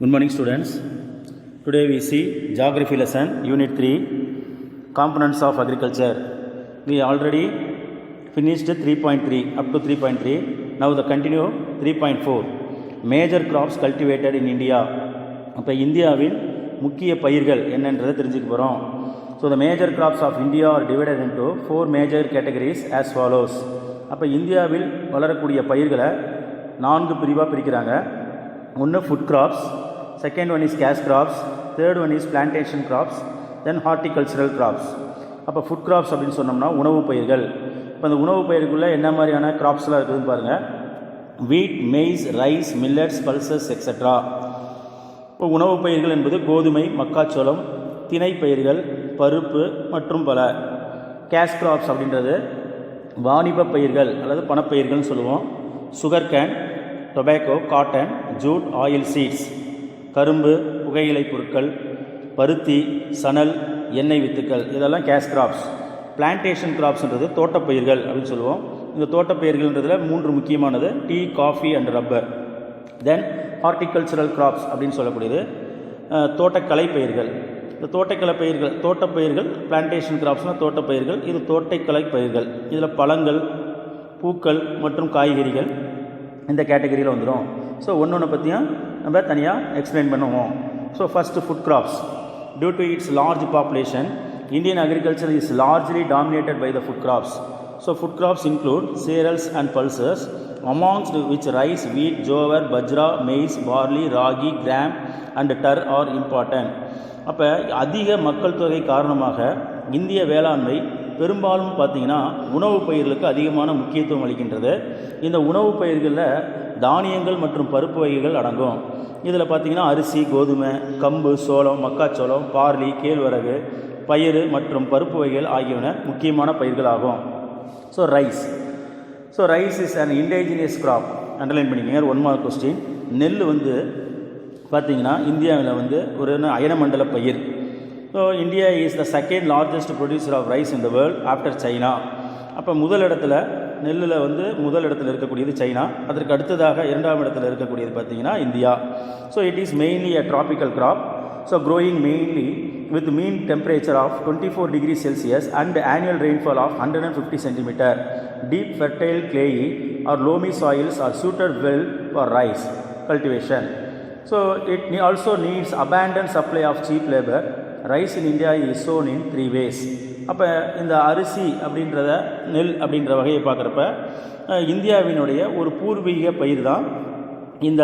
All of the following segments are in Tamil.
Good morning, students. Today we see Geography lesson, Unit 3, Components of Agriculture. We already finished 3.3, up to 3.3. Now the continue 3.4. Major crops cultivated in India. இப்போ இந்தியாவில் முக்கிய பயிர்கள் என்னன்றதை தெரிஞ்சுக்க போகிறோம். So the major crops of India are divided into 4 major categories as follows. அப்போ இந்தியாவில் வளரக்கூடிய பயிர்களை 4 பிரிவாக பிரிக்கிறாங்க. ஒன்று food crops, second one is cash crops, third one is plantation crops, then horticultural crops. அப்போ ஃபுட் கிராப்ஸ் அப்படின்னு சொன்னோம்னா உணவு பயிர்கள். இப்போ அந்த உணவு பயிர்களுக்குள்ளே என்ன மாதிரியான கிராப்ஸ்லாம் இருக்குதுன்னு பாருங்கள். வீட், maize, rice, millets, pulses extra. இப்போ உணவு பயிர்கள் என்பது கோதுமை, மக்காச்சோளம், திணை பயிர்கள், பருப்பு மற்றும் பல. கேஷ் கிராப்ஸ் அப்படின்றது வாணிப பயிர்கள் அல்லது பணப்பயிர்கள்னு சொல்லுவோம். Sugarcane, tobacco, cotton, jute, oil seeds, கரும்பு, புகையிலை பொருட்கள், பருத்தி, சணல், எண்ணெய் வித்துக்கள், இதெல்லாம் கேஷ் கிராப்ஸ். பிளான்டேஷன் கிராப்ஸ்ன்றது தோட்டப்பயிர்கள் அப்படின்னு சொல்லுவோம். இந்த தோட்டப்பயிர்கள்ன்றதுல 3 முக்கியமானது tea, coffee and rubber. Then horticultural crops அப்படின்னு சொல்லக்கூடியது தோட்டக்கலை பயிர்கள். இந்த தோட்டப்பயிர்கள் பிளான்டேஷன் கிராப்ஸ்னால் தோட்டப்பயிர்கள், இது தோட்டக்கலை பயிர்கள். இதில் பழங்கள், பூக்கள் மற்றும் காய்கறிகள் இந்த கேட்டகரியில் வந்துடும். ஸோ ஒன்று பற்றியும் நம்ம தனியாக எக்ஸ்பிளைன் பண்ணுவோம். So first food crops. Due to its large population, Indian agriculture is largely dominated by the food crops. So food crops include cereals and pulses, amongst which rice, wheat, jowar, bajra, maize, barley, ragi, gram and tar are important. அப்போ அதிக மக்கள் தொகை காரணமாக இந்திய வேளாண்மை பெரும்பாலும் பார்த்திங்கன்னா உணவு பயிர்களுக்கு அதிகமான முக்கியத்துவம் அளிக்கின்றது. இந்த உணவு பயிர்களில் தானியங்கள் மற்றும் பருப்பு வகைகள் அடங்கும். இதில் பார்த்திங்கன்னா அரிசி, கோதுமை, கம்பு, சோளம், மக்காச்சோளம், பார்லி, கேழ்வரகு, பயிறு மற்றும் பருப்பு வகைகள் ஆகியன முக்கியமான பயிர்களாகும். So rice is an indigenous crop. Underline பண்ணிக்கங்க. 1 மார்க் கொஸ்டின். நெல் பார்த்திங்கன்னா இந்தியாவில் ஒரு அயனமண்டல பயிர். So India is the second largest producer of rice in the world after China. அப்போ முதல் இடத்துல நெல்லில் முதல் இடத்துல இருக்கக்கூடியது சைனா. அதற்கு அடுத்ததாக 2ஆம் இடத்துல இருக்கக்கூடியது பார்த்திங்கன்னா India. So it is mainly a tropical crop. So growing mainly with mean temperature of 24 degrees Celsius and annual rainfall of 150 centimeter. Deep fertile clayey or loamy soils are suited well for rice cultivation. So it also needs abundant supply of cheap labor. Rice in India is sown in 3 ways. அப்போ இந்த அரிசி அப்படின்றத நெல் அப்படின்ற வகையை பார்க்குறப்ப இந்தியாவினுடைய ஒரு பூர்வீக பயிர் தான் இந்த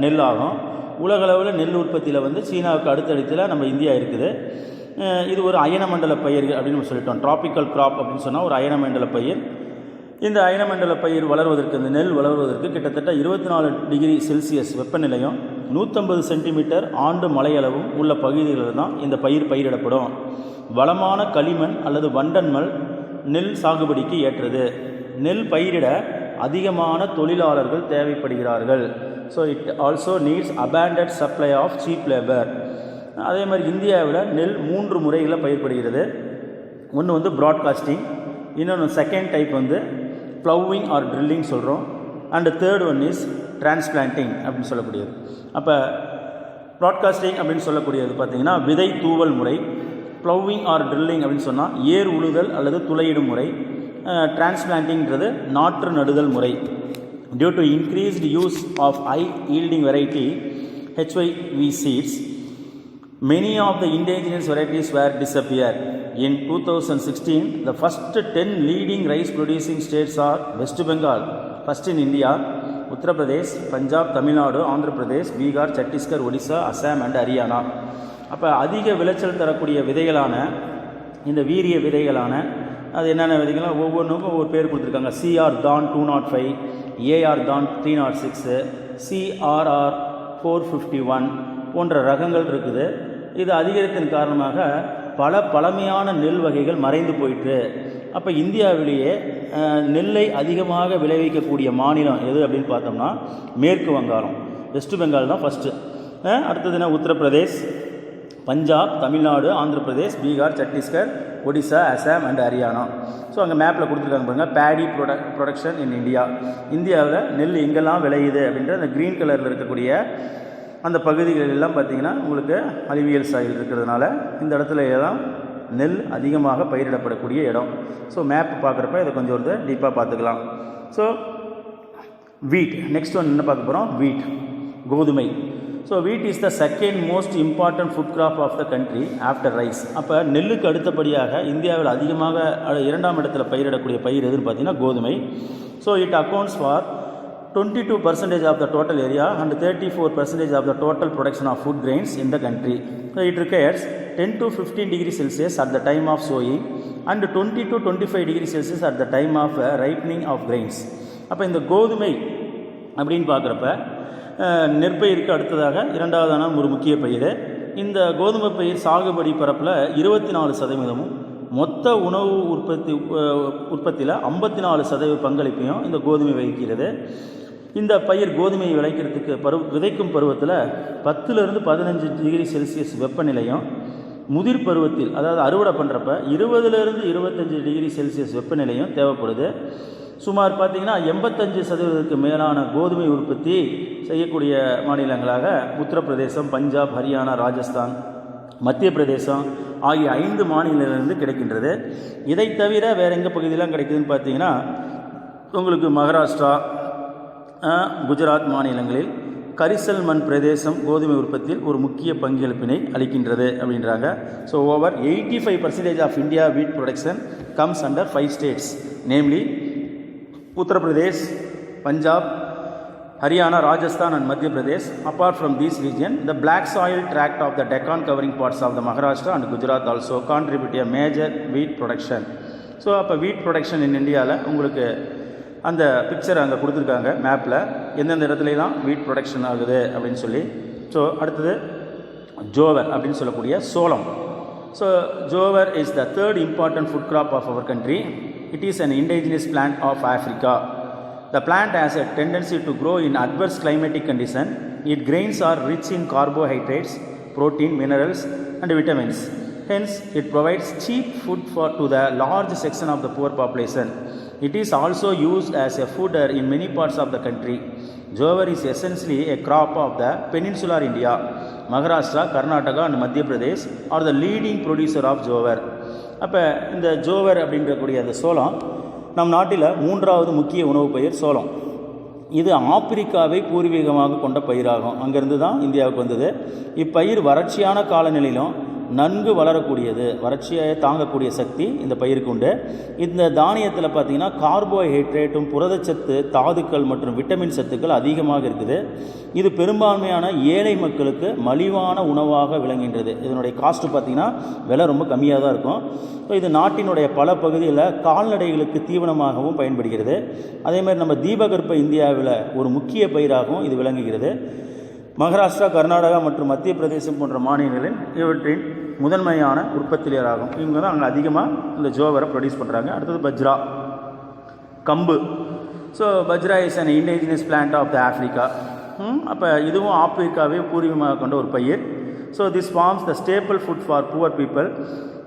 நெல் ஆகும். உலகளவில் நெல் உற்பத்தியில் சீனாவுக்கு அடுத்தடுத்தில் நம்ம இந்தியா இருக்குது. இது ஒரு அயனமண்டல பயிர் அப்படின்னு நம்ம சொல்லிட்டோம். ட்ராபிக்கல் கிராப் அப்படின்னு சொன்னால் ஒரு அயனமண்டல பயிர். இந்த அயனமண்டல பயிர் வளர்வதற்கு, இந்த நெல் வளர்வதற்கு கிட்டத்தட்ட 24 டிகிரி செல்சியஸ் வெப்பநிலையும் 150 சென்டிமீட்டர் ஆண்டு மழையளவும் உள்ள பகுதிகளில் தான் இந்த பயிரிடப்படும். வளமான களிமண் அல்லது வண்டன்மல் நெல் சாகுபடிக்கு ஏற்றது. நெல் பயிரிட அதிகமான தொழிலாளர்கள் தேவைப்படுகிறார்கள். So it also needs abundant supply of cheap labour. அதே மாதிரி இந்தியாவில் நெல் 3 முறைகளில் பயிர்படுகிறது. ஒன்று ப்ராட்காஸ்டிங், இன்னொன்று செகண்ட் டைப் ப்ளவ்விங் ஆர் ட்ரில்லிங் சொல்கிறோம், and third one is transplanting அப்படின்னு சொல்லக்கூடியது. அப்போ ப்ராட்காஸ்டிங் அப்படின்னு சொல்லக்கூடியது பார்த்திங்கன்னா விதை தூவல் முறை. ப்ளவ்விங் ஆர் ட்ரில்லிங் அப்படின்னு சொன்னால் ஏர் உழுதல் அல்லது துளையிடும் முறை. டிரான்ஸ்பிளான்டிங்கிறது நாற்று நடுதல் முறை. Due to increased use of high yielding variety HYV seeds, many of the indigenous varieties were disappeared. In 2016, the first 10 leading rice producing states are West Bengal, first in India, Uttar Pradesh, Punjab, Tamil Nadu, Andhra Pradesh, Bihar, Chhattisgarh, Odisha, Assam and Haryana. அப்போ அதிக விளைச்சல் தரக்கூடிய விதைகளான இந்த வீரிய விதைகளான அது என்னென்ன விதைகள்லாம் ஒவ்வொன்றுக்கும் ஒவ்வொரு பேர் கொடுத்துருக்காங்க. CR Dawn 205, AR Dawn 306, CRR 451 போன்ற ரகங்கள் இருக்குது. இது அதிகரித்தின் காரணமாக பல பழமையான நெல் வகைகள் மறைந்து போயிட்டு. அப்போ இந்தியாவிலேயே நெல்லை அதிகமாக விளைவிக்கக்கூடிய மாநிலம் எது அப்படின்னு பார்த்தோம்னா மேற்கு வங்காளம், வெஸ்ட் பெங்கால் தான் ஃபஸ்ட்டு. அடுத்ததுன்னா உத்தரப்பிரதேஷ், பஞ்சாப், தமிழ்நாடு, ஆந்திர பிரதேஷ், பீகார், சத்தீஸ்கர், ஒடிசா, அசாம் அண்ட் ஹரியானா. ஸோ அங்கே மேப்பில் கொடுத்துருக்காங்க பாருங்கள். பேடி ப்ரொடக்ஷன் இன் இந்தியாவில் நெல் எங்கெல்லாம் விளையுது அப்படின்ற அந்த க்ரீன் கலரில் இருக்கக்கூடிய அந்த பகுதிகள் எல்லாம் பார்த்திங்கன்னா உங்களுக்கு அலுவியல் சாயில் இருக்கிறதுனால இந்த இடத்துல எல்லாம் நெல் அதிகமாக பயிரிடப்படக்கூடிய இடம். ஸோ மேப் பார்க்குறப்ப இதை கொஞ்சம் ஒரு டீப்பாக பார்த்துக்கலாம். ஸோ வீட், நெக்ஸ்ட் ஒன் என்ன பார்க்க போகிறோம், வீட், கோதுமை. So wheat is the second most important food crop of the country after rice. அப்போ நெல்லுக்கு அடுத்தபடியாக இந்தியாவில் அதிகமாக 2ஆம் இடத்துல பயிரிடக்கூடிய பயிர் எதுன்னு பார்த்தீங்கன்னா கோதுமை. So it accounts for 22% of the total area and 34% of the total production of food grains in the country. So it requires 10 to 15 degrees Celsius at the time of sowing and 20 to 25 degrees Celsius at the time of ripening of grains. அப்போ இந்த கோதுமை அப்படின்னு பார்க்குறப்ப நெற்பயிருக்கு அடுத்ததாக 2ஆவதான ஒரு முக்கிய பயிர். இந்த கோதுமை பயிர் சாகுபடி பரப்பில் 24%, மொத்த உணவு உற்பத்தியில் 54% பங்களிப்பையும் இந்த கோதுமை வகிக்கிறது. இந்த பயிர் கோதுமையை விளைக்கிறதுக்கு விதைக்கும் பருவத்தில் 10 to 15 டிகிரி செல்சியஸ் வெப்பநிலையும், முதிர் பருவத்தில் அதாவது அறுவடை பண்ணுறப்ப 20 to 25 டிகிரி செல்சியஸ் வெப்பநிலையும் தேவைப்படுது. சுமார் பார்த்திங்கன்னா 85% மேலான கோதுமை உற்பத்தி செய்யக்கூடிய மாநிலங்களாக உத்தரப்பிரதேசம், பஞ்சாப், ஹரியானா, ராஜஸ்தான், மத்திய பிரதேசம் ஆகிய 5 மாநிலங்களிலிருந்து கிடைக்கின்றது. இதை தவிர வேறு எங்கே பகுதியெலாம் கிடைக்குதுன்னு பார்த்தீங்கன்னா உங்களுக்கு மகாராஷ்டிரா, குஜராத் மாநிலங்களில் கரிசல் மண் பிரதேசம் கோதுமை உற்பத்தியில் ஒரு முக்கிய பங்களிப்பினை அளிக்கின்றது அப்படின்றாங்க. ஸோ ஓவர் 85% ஆஃப் இந்தியா வீட் production comes under 5 states, namely Uttar Pradesh, Punjab, Haryana, Rajasthan and Madhya Pradesh. Apart from these region, the black soil tract of the Deccan covering parts of the Maharashtra and Gujarat also contribute a major wheat production. So அப்போ வீட் ப்ரொடக்ஷன் இன் இந்தியாவில் உங்களுக்கு அந்த பிக்சர் அங்கே கொடுத்துருக்காங்க மேப்பில், எந்தெந்த இடத்துலலாம் வீட் ப்ரொடக்ஷன் ஆகுது அப்படின்னு சொல்லி. ஸோ அடுத்தது ஜோவர் அப்படின்னு சொல்லக்கூடிய சோளம். So jowar is the third important food crop of our country. It is an indigenous plant of Africa. The plant has a tendency to grow in adverse climatic condition. Its grains are rich in carbohydrates, protein, minerals and vitamins. Hence, it provides cheap food to the large section of the poor population. It is also used as a fodder in many parts of the country. Jowar is essentially a crop of the peninsular India. Maharashtra, Karnataka and Madhya Pradesh are the leading producer of jowar. அப்போ இந்த ஜோவர் அப்படின்றக்கூடிய அந்த சோளம் நம் நாட்டில் 3ஆவது முக்கிய உணவு பயிர் சோளம். இது ஆப்பிரிக்காவை பூர்வீகமாக கொண்ட பயிராகும். அங்கேருந்து தான் இந்தியாவுக்கு வந்தது. இப்பயிர் வறட்சியான காலநிலையிலும் நன்கு வளரக்கூடியது, வறட்சியை தாங்கக்கூடிய சக்தி இந்த பயிருக்கு உண்டு. இந்த தானியத்தில் பார்த்திங்கன்னா கார்போஹைட்ரேட்டும், புரதச்சத்து, தாதுக்கள் மற்றும் விட்டமின் சத்துக்கள் அதிகமாக இருக்குது. இது பெரும்பான்மையான ஏழை மக்களுக்கு மலிவான உணவாக விளங்குகின்றது. இதனுடைய காஸ்ட்டு பார்த்திங்கன்னா விலை ரொம்ப கம்மியாக தான் இருக்கும். ஸோ இது நாட்டினுடைய பல பகுதியில் கால்நடைகளுக்கு தீவனமாகவும் பயன்படுகிறது. அதேமாதிரி நம்ம தீபகற்ப இந்தியாவில் ஒரு முக்கிய பயிராகவும் இது விளங்குகிறது. மகாராஷ்டிரா, கர்நாடகா மற்றும் மத்திய பிரதேசம் போன்ற மாநிலங்களில் இவற்றின் முதன்மையான உற்பத்தியாளராகும். இவங்க தான் அங்கே அதிகமாக இந்த ஜோவரை ப்ரொடியூஸ் பண்ணுறாங்க. அடுத்தது பஜ்ரா, கம்பு. So bajra is an indigenous plant of the Africa. அப்போ இதுவும் ஆப்பிரிக்காவை பூர்வீகமாக கொண்ட ஒரு பயிர். So this forms the staple food for poor people.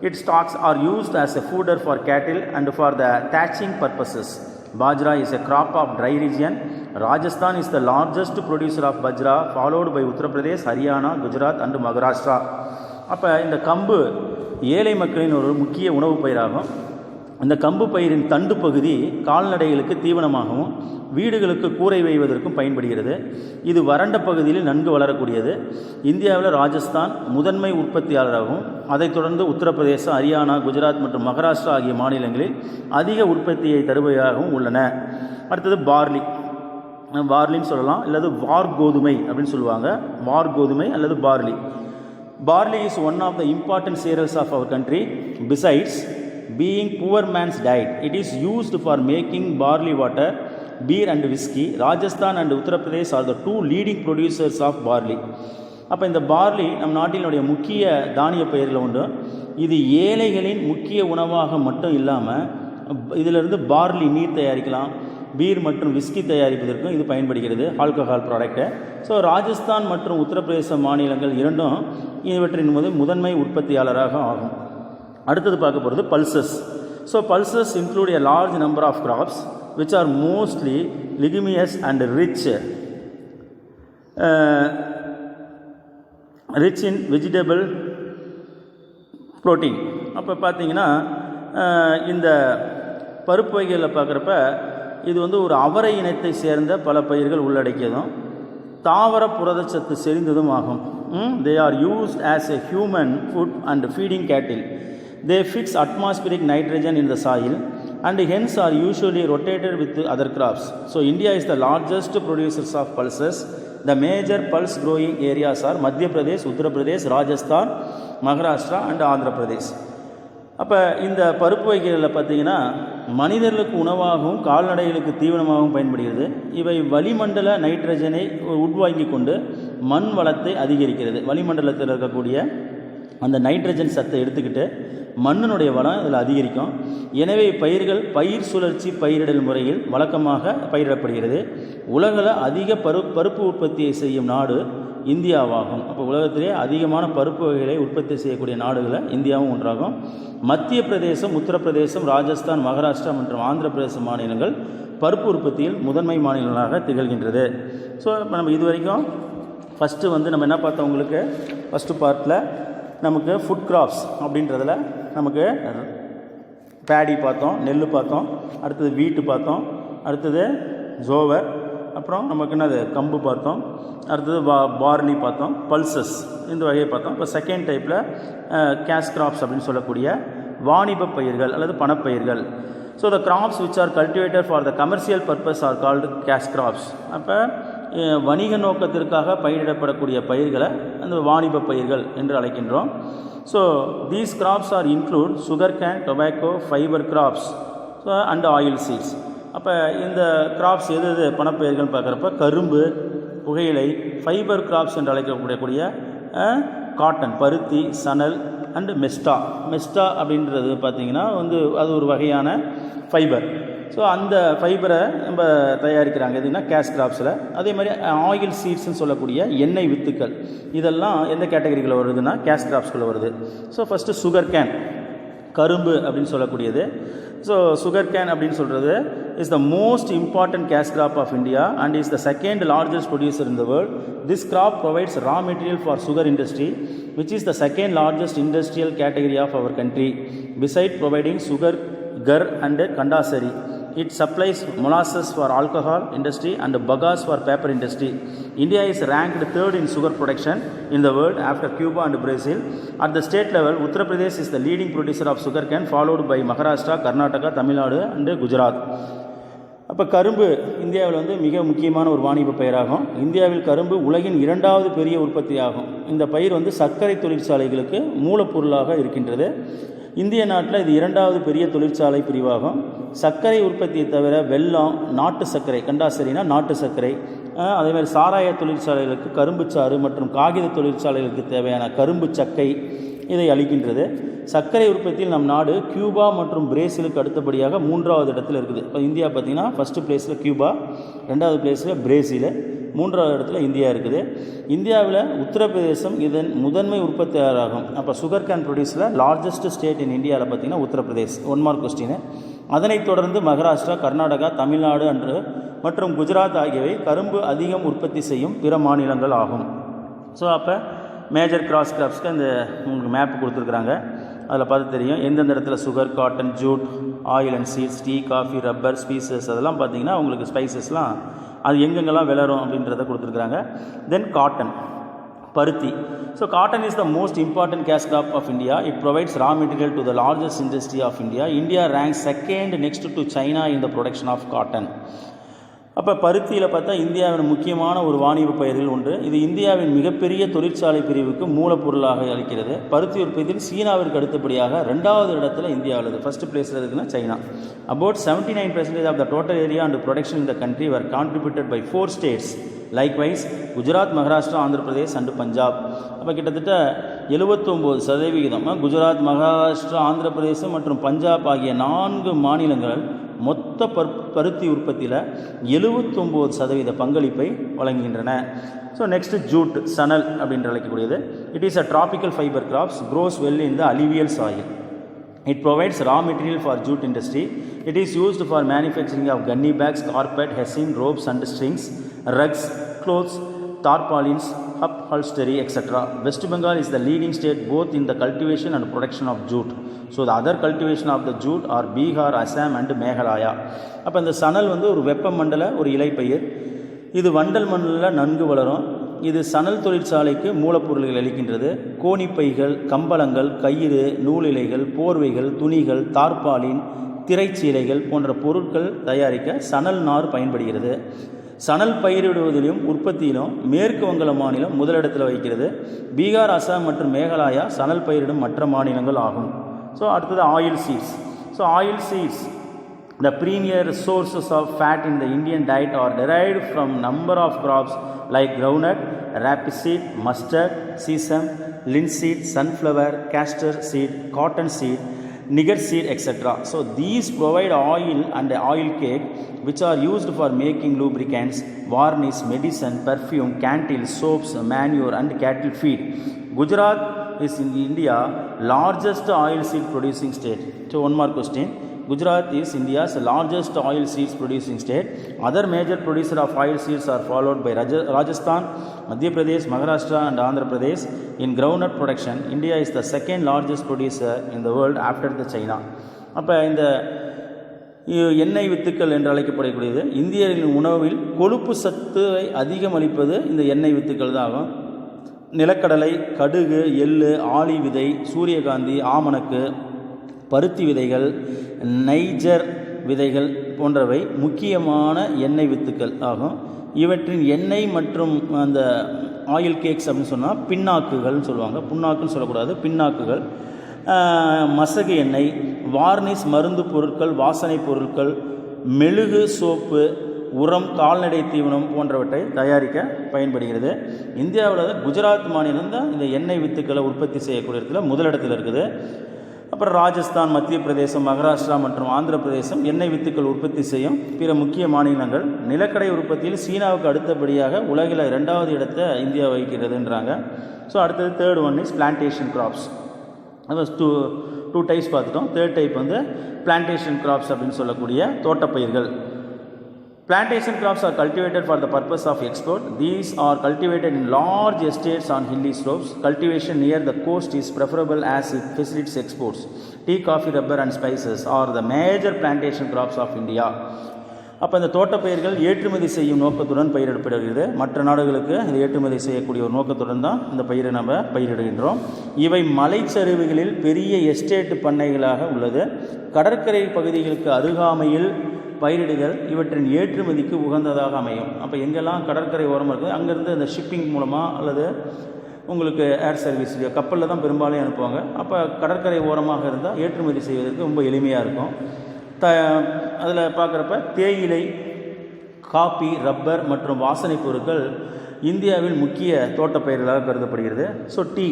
Its stalks are used as a fodder for cattle and for the thatching purposes. Bajra is a crop of dry region. Rajasthan is the largest producer of bajra, followed by Uttar Pradesh, Haryana, Gujarat and Maharashtra. அப்போ இந்த கம்பு ஏழை மக்களின் ஒரு முக்கிய உணவு பயிராகும். இந்த கம்பு பயிரின் தண்டு பகுதி கால்நடைகளுக்கு தீவனமாகவும் வீடுகளுக்கு கூரை வைவதற்கும் பயன்படுகிறது. இது வறண்ட பகுதியில் நன்கு வளரக்கூடியது. இந்தியாவில் ராஜஸ்தான் முதன்மை உற்பத்தியாளராகவும், அதைத் தொடர்ந்து உத்தரப்பிரதேசம், ஹரியானா, குஜராத் மற்றும் மகாராஷ்டிரா ஆகிய மாநிலங்களில் அதிக உற்பத்தியை தருபவையாகவும் உள்ளன. அடுத்தது பார்லி. பார்லின்னு சொல்லலாம், அல்லது வார் கோதுமை அப்படின்னு சொல்லுவாங்க. வார் கோதுமை அல்லது barley. Barley is one of the important cereals of our country. Besides being poor man's diet, it is used for making barley water, beer and whiskey. Rajasthan and Uttar Pradesh are the two leading producers of barley. அப்போ இந்த பார்லி நம் நாட்டினுடைய முக்கிய தானிய பயிர்கள் உண்டு. இது ஏழைகளின் முக்கிய உணவாக மட்டும் இல்லாமல் இதிலிருந்து பார்லி நீர் தயாரிக்கலாம், பீர் மற்றும் விஸ்கி தயாரிப்பதற்கும் இது பயன்படுகிறது, ஆல்கஹால் ப்ராடக்ட்டு. ஸோ ராஜஸ்தான் மற்றும் உத்தரப்பிரதேச மாநிலங்கள் இரண்டும் இவற்றின் முதன்மை உற்பத்தியாளராக ஆகும். அடுத்தது பார்க்க போகிறது pulses. So pulses include a large number of crops which are mostly leguminous and rich rich in vegetable protein. அப்போ பார்த்தீங்கன்னா இந்த பருப்பு வகைகளில் பார்க்குறப்ப இது வந்து ஒரு அவரை இனத்தை சேர்ந்த பல பயிர்கள் உள்ளடக்கியதும் தாவர புரதச்சத்து செறிந்ததும் ஆகும். They are used as a human food and feeding cattle. They fix atmospheric nitrogen in the soil and hence are usually rotated with other crops. So India is the largest producers of pulses. The major pulse growing areas are Madhya Pradesh, Uttar Pradesh, Rajasthan, Maharashtra and Andhra Pradesh. அப்போ இந்த பருப்பு வகைகளில் பார்த்திங்கன்னா மனிதர்களுக்கு உணவாகவும் கால்நடைகளுக்கு தீவனமாகவும் பயன்படுகிறது. இவை வளிமண்டல நைட்ரஜனை உட்வாங்கி கொண்டு மண் வளத்தை அதிகரிக்கிறது. வளிமண்டலத்தில் இருக்கக்கூடிய அந்த நைட்ரஜன் சத்தை எடுத்துக்கிட்டு மண்ணினுடைய வளம் இதில் அதிகரிக்கும். எனவே பயிர்கள் பயிர் சுழற்சி பயிரிடல் முறையில் வழக்கமாக பயிரிடப்படுகிறது. உலகில் அதிக பருப்பு உற்பத்தியை செய்யும் நாடு இந்தியாவாகும். அப்போ உலகத்திலே அதிகமான பருப்பு வகைகளை உற்பத்தி செய்யக்கூடிய நாடுகளில் இந்தியாவும் ஒன்றாகும். மத்திய பிரதேசம், உத்தரப்பிரதேசம், ராஜஸ்தான், மகாராஷ்டிரா மற்றும் ஆந்திர பிரதேச மாநிலங்கள் பருப்பு உற்பத்தியில் முதன்மை மாநிலங்களாக திகழ்கின்றது. ஸோ இப்போ நம்ம இது வரைக்கும் ஃபஸ்ட்டு வந்து நம்ம என்ன பார்த்தோம், உங்களுக்கு ஃபஸ்ட்டு பார்ட்டில் நமக்கு ஃபுட் கிராப்ஸ் அப்படின்றதில் நமக்கு பேடி பார்த்தோம், நெல் பார்த்தோம், அடுத்தது வீட்டு பார்த்தோம், அடுத்தது ஜோவர், அப்புறம் நமக்கு என்னது கம்பு பார்த்தோம், அடுத்தது பார்லி பார்த்தோம், பல்சஸ் இந்த வகையை பார்த்தோம். இப்போ செகண்ட் டைப்பில் கேஷ் கிராப்ஸ் அப்படின்னு சொல்லக்கூடிய வாணிப பயிர்கள் அல்லது பணப்பயிர்கள். So the crops which are cultivated for the commercial purpose are called cash crops. அப்போ வணிக நோக்கத்திற்காக பயிரிடப்படக்கூடிய பயிர்களை அந்த வாணிப பயிர்கள் என்று அழைக்கின்றோம். So these crops are include sugarcane, tobacco, fibre crops and oil seeds. அப்போ இந்த கிராப்ஸ் எது எது பணப்பயிர்கள் பார்க்குறப்ப கரும்பு, புகையிலை, ஃபைபர் கிராப்ஸ் என்று அழைக்கக்கூடிய காட்டன், பருத்தி, சணல் அண்டு மெஸ்டா அப்படின்றது பார்த்திங்கன்னா வந்து அது ஒரு வகையான ஃபைபர். ஸோ அந்த ஃபைபரை நம்ம தயாரிக்கிறாங்க எதுனா கேஷ் கிராப்ஸில். அதே மாதிரி ஆயில் சீட்ஸ்ன்னு சொல்லக்கூடிய எண்ணெய் வித்துக்கள் இதெல்லாம் எந்த கேட்டகரிக்குள்ளே வருதுன்னா கேஷ் கிராப்ஸ்குள்ளே வருது. ஸோ ஃபஸ்ட்டு சுகர் கேன், கரும்பு அப்படின்னு சொல்லக்கூடியது. ஸோ சுகர் கேன் அப்படின்னு சொல்கிறது is the most important cash crop of India and is the second largest producer in the world. This crop provides raw material for sugar industry which is the second largest industrial category of our country. Besides providing sugar, gur and kandasari, it supplies molasses for alcohol industry and bagasse for paper industry. India is ranked third in sugar production in the world after Cuba and Brazil. At the state level, Uttar Pradesh is the leading producer of sugarcane, followed by Maharashtra, Karnataka, Tamil Nadu and Gujarat. அப்போ கரும்பு இந்தியாவில் வந்து மிக முக்கியமான ஒரு வாணிப பயிராகும். இந்தியாவில் கரும்பு உலகின் 2வது பெரிய உற்பத்தி ஆகும். இந்த பயிர் வந்து சர்க்கரை தொழிற்சாலைகளுக்கு மூலப்பொருளாக இருக்கின்றது. இந்திய நாட்டில் இது 2வது பெரிய தொழிற்சாலை பிரிவாகும். சர்க்கரை உற்பத்தியை தவிர வெல்லம், நாட்டு சர்க்கரை, கண்டாசரினா நாட்டு சர்க்கரை, அதேமாதிரி சாராய தொழிற்சாலைகளுக்கு கரும்புச்சாறு மற்றும் காகித தொழிற்சாலைகளுக்கு தேவையான கரும்பு சக்கை இதை அளிக்கின்றது. சர்க்கரை உற்பத்தியில் நம் நாடு கியூபா மற்றும் பிரேசிலுக்கு அடுத்தபடியாக 3வது இடத்துல இருக்குது. இப்போ இந்தியா பார்த்திங்கன்னா ஃபஸ்ட்டு பிளேஸில் கியூபா, 2வது பிளேஸில் பிரேசில், 3வது இடத்துல இந்தியா இருக்குது. இந்தியாவில் உத்தரப்பிரதேசம் இதன் முதன்மை உற்பத்தியாளராகும். அப்போ சுகர் கேன் ப்ரொடியூஸில் லார்ஜஸ்ட் ஸ்டேட் இன் இந்தியாவில் பார்த்திங்கன்னா உத்தரப்பிரதேஷ். 1 mark question. அதனைத் தொடர்ந்து மகாராஷ்டிரா, கர்நாடகா, தமிழ்நாடு அன்று மற்றும் குஜராத் ஆகியவை கரும்பு அதிகம் உற்பத்தி செய்யும் பிற மாநிலங்கள் ஆகும். ஸோ அப்போ மேஜர் கிராஸ் கிராப்ஸ்க்கு அந்த உங்களுக்கு மேப் கொடுத்துருக்குறாங்க. அதில் பார்த்து தெரியும் எந்தெந்த இடத்துல sugar, cotton, jute, oil and seeds, tea, coffee, rubber, species அதெல்லாம் பார்த்திங்கன்னா உங்களுக்கு ஸ்பைசஸ்லாம் அது எங்கெங்கெல்லாம் விளரும் அப்படின்றத கொடுத்துருக்குறாங்க. தென் காட்டன், பருத்தி. So cotton is the most important cash crop of India. It provides raw material to the largest industry of India. India ranks second next to China in the production of cotton. அப்போ பருத்தியில் பார்த்தா இந்தியாவின் முக்கியமான ஒரு வாணிப பயிர்கள் ஒன்று. இது இந்தியாவின் மிகப்பெரிய தொழிற்சாலை பிரிவுக்கு மூலப்பொருளாக அளிக்கிறது. பருத்தி உற்பத்தியில் சீனாவிற்கு அடுத்தபடியாக 2வது இடத்துல இந்தியா உள்ளது. ஃபஸ்ட்டு பிளேஸில் இருக்குன்னா China. About 79% of the total area and production in the country were contributed by 4 states. Likewise Gujarat, Maharashtra, Andhra Pradesh and Punjab. அப்போ கிட்டத்தட்ட 79% குஜராத், மகாராஷ்டிரா, ஆந்திர பிரதேசம் மற்றும் பஞ்சாப் ஆகிய 4 மாநிலங்கள் மொத்த பருத்தி உற்பத்தியில் 79% பங்களிப்பை வழங்குகின்றன. ஸோ நெக்ஸ்ட் ஜூட், சணல் அப்படின்ற அழைக்கக்கூடியது. It is a tropical fibre crops, grows well in the alluvial soil. It provides raw material for jute industry. It is used for manufacturing of gunny bags, carpet, hessian, ropes and strings, rugs, clothes, tarpaulins, upholstery, etc. West Bengal is the leading state both in the cultivation and production of jute. So the other cultivation of the jute are Bihar, Assam and Meghalaya. அப்போ இந்த சணல் வந்து ஒரு வெப்பமண்டல ஒரு இலைப்பயிர். இது வண்டல் மண்டலில் நன்கு வளரும். இது சணல் தொழிற்சாலைக்கு மூலப்பொருள்கள் அளிக்கின்றது. கோணிப்பைகள், கம்பளங்கள், கயிறு, நூலிலைகள், போர்வைகள், துணிகள், தார்பாலின், திரைச்சீலைகள் போன்ற பொருட்கள் தயாரிக்க சணல் நார் பயன்படுகிறது. சணல் பயிரிடுவதிலும் உற்பத்தியிலும் மேற்கு வங்க மாநிலம் முதலிடத்தில் வகிக்கிறது. பீகார், அசாம் மற்றும் மேகாலயா சணல் பயிரிடும் மற்ற மாநிலங்கள் ஆகும். ஸோ அடுத்தது oil seeds. So oil seeds, the premier sources of fat in the Indian diet are derived from number of crops like groundnut, rapeseed, mustard, sesame, linseed, sunflower, castor seed, cotton seed, nigger seed, etc. So these provide oil and oil cake which are used for making lubricants, varnish, medicine, perfume, candles, soaps, manure and cattle feed. Gujarat is in India largest oil seed producing state. So one more question. Gujarat is India's largest oil seeds producing state. Other major producer of oil seeds are followed by Rajasthan, Madhya Pradesh, Maharashtra and Andhra Pradesh. In groundnut production, India is the second largest producer in the world after the China. அப்போ இந்த எண்ணெய் வித்துக்கள் என்று அழைக்கப்படக்கூடியது இந்தியர்களின் உணவில் கொழுப்பு சத்துவை அதிகம் அளிப்பது இந்த எண்ணெய் வித்துக்கள் தான் ஆகும். நிலக்கடலை, கடுகு, எள்ளு, ஆளி விதை, சூரியகாந்தி, ஆமணக்கு, பருத்தி விதைகள், நைஜர் விதைகள் போன்றவை முக்கியமான எண்ணெய் வித்துக்கள் ஆகும். இவற்றின் எண்ணெய் மற்றும் அந்த ஆயில் கேக்ஸ் அப்படின்னு சொன்னால் பின்னாக்குகள்னு சொல்லுவாங்க. புண்ணாக்குன்னு சொல்லக்கூடாது, பின்னாக்குகள். மசகு எண்ணெய், வார்னிஷ் மருந்து பொருட்கள், வாசனை பொருட்கள், மெழுகு, சோப்பு, உரம், கால்நடை தீவனம் போன்றவற்றை தயாரிக்க பயன்படுகிறது. இந்தியாவில் குஜராத் மாநிலம் தான் இந்த எண்ணெய் வித்துக்களை உற்பத்தி செய்யக்கூடிய இடத்துல முதலிடத்தில் இருக்குது. அப்புறம் ராஜஸ்தான், மத்திய பிரதேசம், மகாராஷ்டிரா மற்றும் ஆந்திர பிரதேசம் எண்ணெய் வித்துக்கள் உற்பத்தி செய்யும் பிற முக்கிய மாநிலங்கள். நிலக்கடை உற்பத்தியில் சீனாவுக்கு அடுத்தபடியாக உலகில் 2வது இடத்தை இந்தியா வகிக்கிறதுன்றாங்க. ஸோ அடுத்தது third one is plantation graphs. அது டூ டைப்ஸ் பார்த்துட்டோம். தேர்ட் டைப் வந்து பிளான்டேஷன் கிராப்ஸ் அப்படின்னு சொல்லக்கூடிய தோட்டப்பயிர்கள். Plantation crops are cultivated for the purpose of export. These are cultivated in large estates on hilly slopes. Cultivation near the coast is preferable as it facilitates exports. Tea, coffee, rubber and spices are the major plantation crops of India. அப்போ இந்த தோட்டப்பயிர்கள் ஏற்றுமதி செய்யும் நோக்கத்துடன் பயிரிடப்படுகிறது. மற்ற நாடுகளுக்கு இது ஏற்றுமதி செய்யக்கூடிய ஒரு நோக்கத்துடன் தான் இந்த பயிரை நம்ம பயிரிடுகின்றோம். இவை மலைச்சரிவுகளில் பெரிய எஸ்டேட் பண்ணைகளாக உள்ளது. கடற்கரை பகுதிகளுக்கு அருகாமையில் பயிரிடுதல் இவற்றின் ஏற்றுமதிக்கு உகந்ததாக அமையும். அப்போ எங்கெல்லாம் கடற்கரை ஓரமாக இருக்குது அங்கேருந்து அந்த ஷிப்பிங் மூலமாக அல்லது உங்களுக்கு ஏர் சர்வீஸ் கப்பலில் தான் பெரும்பாலும் அனுப்புவாங்க. அப்போ கடற்கரை ஓரமாக இருந்தால் ஏற்றுமதி செய்வதற்கு ரொம்ப எளிமையாக இருக்கும். அதில் பார்க்குறப்ப தேயிலை, காபி, ரப்பர் மற்றும் வாசனை பொருட்கள் இந்தியாவில் முக்கிய தோட்டப்பயிர்களாக கருதப்படுகிறது. ஸோ டீ,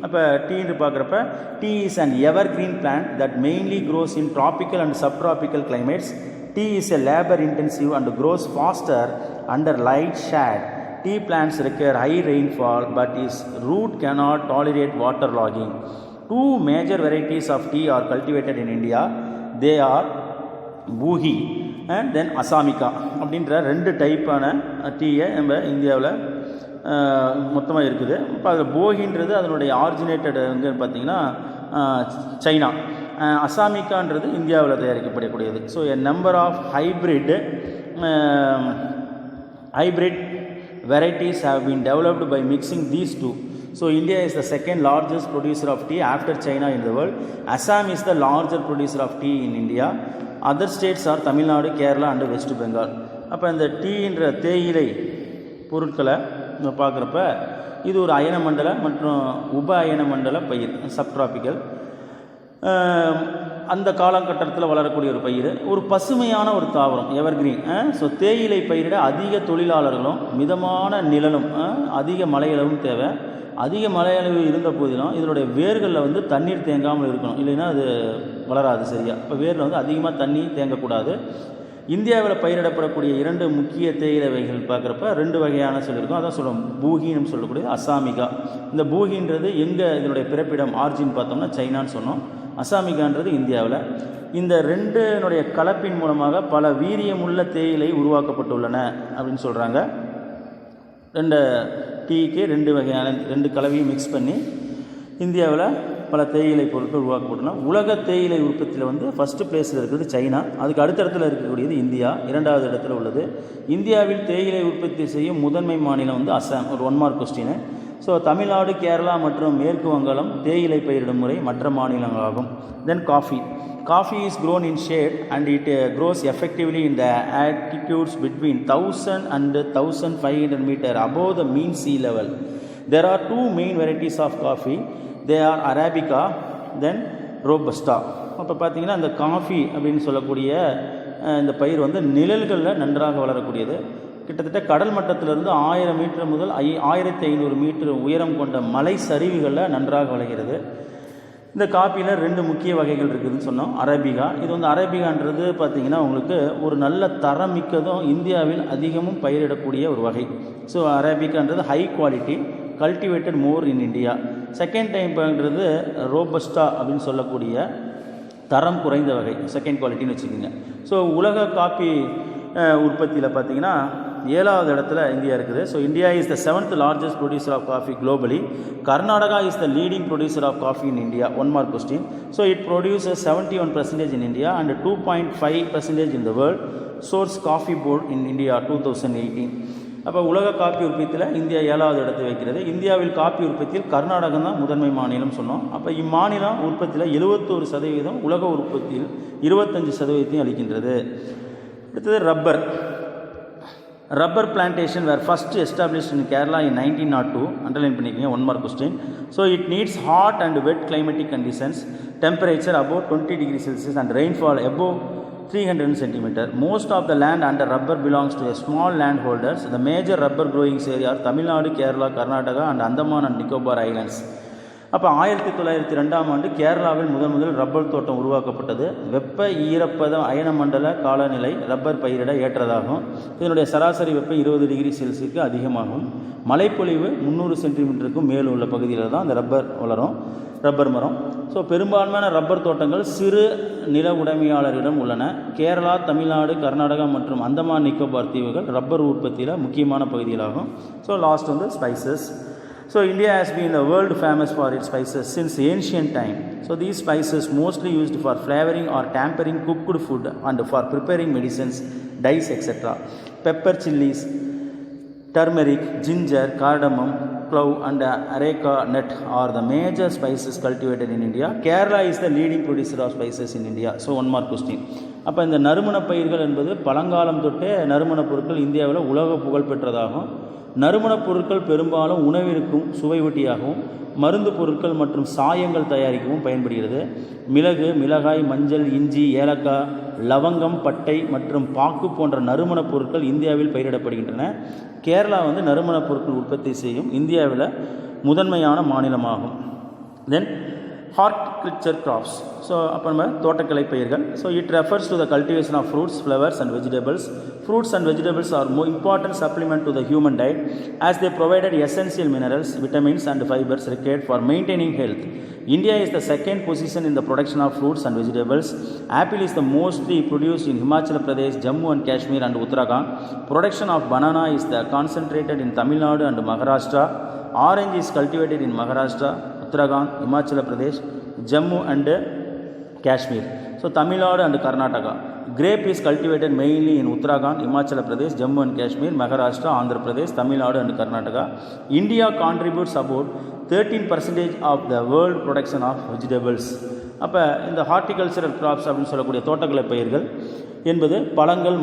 அப்போ டீன்னு பார்க்குறப்ப tea is and evergreen plant that mainly grows in tropical and subtropical climates. Tea is a labor intensive and grows faster under light shade. Tea plants require high rainfall but its root cannot tolerate water logging. Two major varieties of tea are cultivated in India. They are Buhi and then Asamika. அப்படின்ற 2 டைப்பான டீயை நம்ம இந்தியாவில் மொத்தமாக இருக்குது. இப்போ அதில் போகின்றது அதனுடைய ஆரிஜினேட்டட் எங்கே பார்த்தீங்கன்னா சைனா. அசாமிக்கான்றது இந்தியாவில் தயாரிக்கப்படக்கூடியது. So a number of hybrid varieties have been developed by mixing these two. So India is the second largest producer of tea after China in the world. Assam is the larger producer of tea in India. Other states R Tamil Nadu, Kerala and west Bengal. அப்போ இந்த டீன்ற தேயிலை பொருட்களை நம்ம பார்க்குறப்ப இது ஒரு அயன மண்டல மற்றும் உப அயன மண்டல பயிர், சப்ட்ராபிக்கல். அந்த காலகட்டத்தில் வளரக்கூடிய ஒரு பயிர், ஒரு பசுமையான ஒரு தாவரம், எவர்கிரீன். ஸோ தேயிலை பயிரிட அதிக தொழிலாளர்களும் மிதமான நிழலும் அதிக மழையளவும் தேவை. அதிக மழையளவு இருந்த போதிலும் இதனுடைய வேர்களில் வந்து தண்ணீர் தேங்காமல் இருக்கணும், இல்லைன்னா அது வளராது சரியா. இப்போ வேரில் வந்து அதிகமாக தண்ணி தேங்கக்கூடாது. இந்தியாவில் பயிரிடப்படக்கூடிய 2 முக்கிய தேயிலை வகைகள் பார்க்குறப்ப 2 வகையான சொல்லியிருக்கோம். அதான் சொல்லுவோம் பூகின்னு சொல்லக்கூடியது, அசாமிகா. இந்த பூகின்றது எங்கே இதனுடைய பிறப்பிடம் ஆர்ஜின் பார்த்தோம்னா சைனான்னு சொன்னோம். அசாமிகான்றது இந்தியாவில். இந்த 2னுடைய கலப்பின் மூலமாக பல வீரியமுள்ள தேயிலை உருவாக்கப்பட்டுள்ளன அப்படின்னு சொல்கிறாங்க. ரெண்டு டீக்கு ரெண்டு கலவையும் மிக்ஸ் பண்ணி இந்தியாவில் பல தேயிலை பொருட்கள் உருவாக்கப்பட்டன. உலக தேயிலை உற்பத்தியில் வந்து ஃபஸ்ட்டு பிளேஸில் இருக்கிறது சைனா, அதுக்கு அடுத்த இடத்துல இருக்கக்கூடியது இந்தியா, இரண்டாவது இடத்துல உள்ளது. இந்தியாவில் தேயிலை உற்பத்தி செய்யும் முதன்மை மாநிலம் வந்து அசாம். ஒரு 1 mark question. So Tamil Nadu, Kerala மற்றும் மேற்கு வங்காளம் தேயிலை பயிரிடும் முறை மற்ற மாநிலங்களாகும். தென் coffee is grown in shade and it grows effectively in the altitudes between 1000 and 1500 meter above the mean sea level. There are 2 main varieties of coffee. They are Arabica, then Robusta. அப்போ பார்த்தீங்கன்னா இந்த காஃபி அப்படின்னு சொல்லக்கூடிய இந்த பயிர் வந்து நிழல்களில் நன்றாக வளரக்கூடியது. கிட்டத்தட்ட கடல் மட்டத்திலிருந்து 1000 மீட்டர் முதல் 1500 மீட்டர் உயரம் கொண்ட மலை சரிவுகளில் நன்றாக வளர்கிறது. இந்த காஃபியில் 2 முக்கிய வகைகள் இருக்குதுன்னு சொன்னோம். அரேபிகா, இது வந்து அரேபிகான்றது பார்த்திங்கன்னா உங்களுக்கு ஒரு நல்ல தரம் மிக்கதும் இந்தியாவில் அதிகமும் பயிரிடக்கூடிய ஒரு வகை. ஸோ அரேபிகான்றது high quality, cultivated more in India. Second டைம்ன்றது ரோபஸ்டா அப்படின்னு சொல்லக்கூடிய தரம் குறைந்த வகை, செகண்ட் குவாலிட்டின்னு வச்சுக்கோங்க. ஸோ உலக காஃபி உற்பத்தியில் பார்த்திங்கன்னா 7வது இடத்துல இந்தியா இருக்குது. So India is the 7th largest producer of coffee globally. Karnataka is the leading producer of coffee in India. 1 mark question. So it produces 71% in India and 2.5% in the world. Source Coffee Board in India 2018. அப்போ உலக காப்பி உற்பத்தியில் இந்தியா 7வது இடத்தை வைக்கிறது. இந்தியாவில் காப்பி உற்பத்தியில் கர்நாடகம் தான் முதன்மை மாநிலம் சொன்னோம். அப்போ இம்மாநிலம் உற்பத்தியில் 71%, உலக உற்பத்தியில் 25% அளிக்கின்றது. அடுத்தது rubber plantation were first established in Kerala in 1902. Underline பண்ணிக்கங்க, 1 mark question. So it needs hot and wet climatic conditions, temperature above 20 degrees Celsius and rainfall above 300 cm. Most of the land under rubber belongs to a small landholders. The major rubber growing areas are Tamil Nadu, Kerala, Karnataka and Andaman and Nicobar Islands. அப்போ 1902ஆம் ஆண்டு கேரளாவில் முதல் ரப்பர் தோட்டம் உருவாக்கப்பட்டது. வெப்ப ஈரப்பதம் அயன மண்டல காலநிலை ரப்பர் பயிரிட ஏற்றதாகும். இதனுடைய சராசரி வெப்பம் 20 டிகிரி செல்சியஸுக்கு அதிகமாகும். மழைப்பொழிவு 300 சென்டிமீட்டருக்கும் மேல் உள்ள பகுதியில் தான் அந்த ரப்பர் மரம். ஸோ பெரும்பான்மையான ரப்பர் தோட்டங்கள் சிறு நில உடைமையாளரிடம் உள்ளன. கேரளா, தமிழ்நாடு, கர்நாடகா மற்றும் அந்தமான் நிக்கோபார் தீவுகள் ரப்பர் உற்பத்தியில் முக்கியமான பகுதிகளாகும். ஸோ லாஸ்ட் வந்து spices. So India has been the world famous for its spices since ancient time. So these spices mostly used for flavoring or tempering cooked food and for preparing medicines, dyes, etc. Pepper, chilies, turmeric, ginger, cardamom, clove and areca nut are the major spices cultivated in India. Kerala is the leading producer of spices in India. So 1 mark question. அப்போ இந்த நறுமண பயிர்கள் என்பது பழங்காலம் தொட்டே நறுமணப் பொருட்கள் இந்தியாவில் உலக புகழ் பெற்றதாகும். நறுமணப் பொருட்கள் பெரும்பாலும் உணவிற்கும் சுவைவட்டியாகவும் மருந்து பொருட்கள் மற்றும் சாயங்கள் தயாரிக்கவும் பயன்படுகிறது. மிளகு, மிளகாய், மஞ்சள், இஞ்சி, ஏலக்காய், லவங்கம், பட்டை மற்றும் பாக்கு போன்ற நறுமணப் பொருட்கள் இந்தியாவில் பயிரிடப்படுகின்றன. கேரளா வந்து நறுமணப் பொருட்கள் உற்பத்தி செய்யும் இந்தியாவில் முதன்மையான மாநிலமாகும். தென் horticulture crops. So அப்போ நம்ம தோட்டக்கலை பயிர்கள். So it refers to the cultivation of fruits, flowers and vegetables. Fruits and vegetables are more important supplement to the human diet as they provided essential minerals, vitamins and fibers required for maintaining health. India is the second position in the production of fruits and vegetables. Apple is the mostly produced in Himachal Pradesh, Jammu and Kashmir and Uttarakhand. Production of banana is the concentrated in Tamil Nadu and Maharashtra. Orange is cultivated in Maharashtra, Uttarakhand, Himachal Pradesh, Jammu and Kashmir. So Tamil Nadu and Karnataka. Grape is cultivated mainly in Uttarakhand, Himachal Pradesh, Jammu and Kashmir, Maharashtra, Andhra Pradesh, Tamil Nadu and Karnataka. India contributes about 13% of the world production of vegetables. அப்போ இந்த ஹார்டிகல்ச்சரல் கிராப்ஸ் அப்படின்னு சொல்லக்கூடிய தோட்டக்கலை பயிர்கள் என்பது பழங்கள்,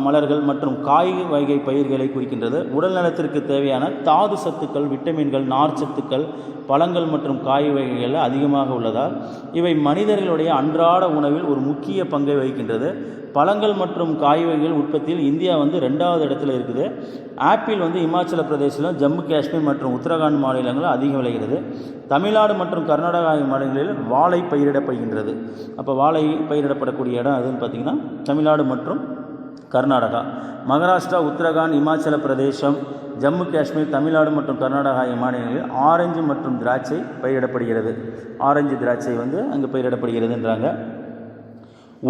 மலர்கள் மற்றும் காய் வகை பயிர்களை குறிக்கின்றது. உடல் நலத்திற்கு தேவையான தாது சத்துக்கள், விட்டமின்கள், நார் சத்துக்கள் பழங்கள் மற்றும் காய் வகைகளில் அதிகமாக உள்ளதால் இவை மனிதர்களுடைய அன்றாட உணவில் ஒரு முக்கிய பங்கை வகிக்கின்றது. பழங்கள் மற்றும் காய் வகைகள் உற்பத்தியில் இந்தியா வந்து 2வது இடத்துல இருக்குது. ஆப்பிள் வந்து இமாச்சல பிரதேசிலும், ஜம்மு காஷ்மீர் மற்றும் உத்தரகாண்ட் மாநிலங்களில் அதிகம் விளைகிறது. தமிழ்நாடு மற்றும் கர்நாடகா மாநிலங்களில் வாழை பயிரிடப்படுகின்றது. அப்போ வாழை பயிரிடப்படக்கூடிய இடம் அதுன்னு பார்த்திங்கன்னா தமிழ்நாடு மற்றும் கர்நாடகா. மகாராஷ்டிரா, உத்தரகாண்ட், இமாச்சல பிரதேசம், ஜம்மு காஷ்மீர், தமிழ்நாடு மற்றும் கர்நாடகா ஆகிய மாநிலங்களில் ஆரஞ்சு மற்றும் திராட்சை பயிரிடப்படுகிறது. ஆரஞ்சு திராட்சை வந்து அங்கே பயிரிடப்படுகிறதுன்றாங்க.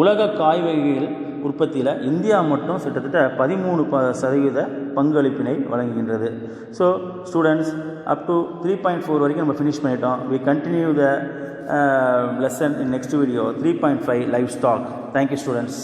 உலக காய் வகைகள் உற்பத்தியில் இந்தியா மட்டும் கிட்டத்தட்ட 13% பங்களிப்பினை வழங்குகின்றது. ஸோ ஸ்டூடெண்ட்ஸ் அப் டு 3.4 வரைக்கும் நம்ம ஃபினிஷ் பண்ணிட்டோம். We continue the lesson in next video 3.5 livestock. Thank you students.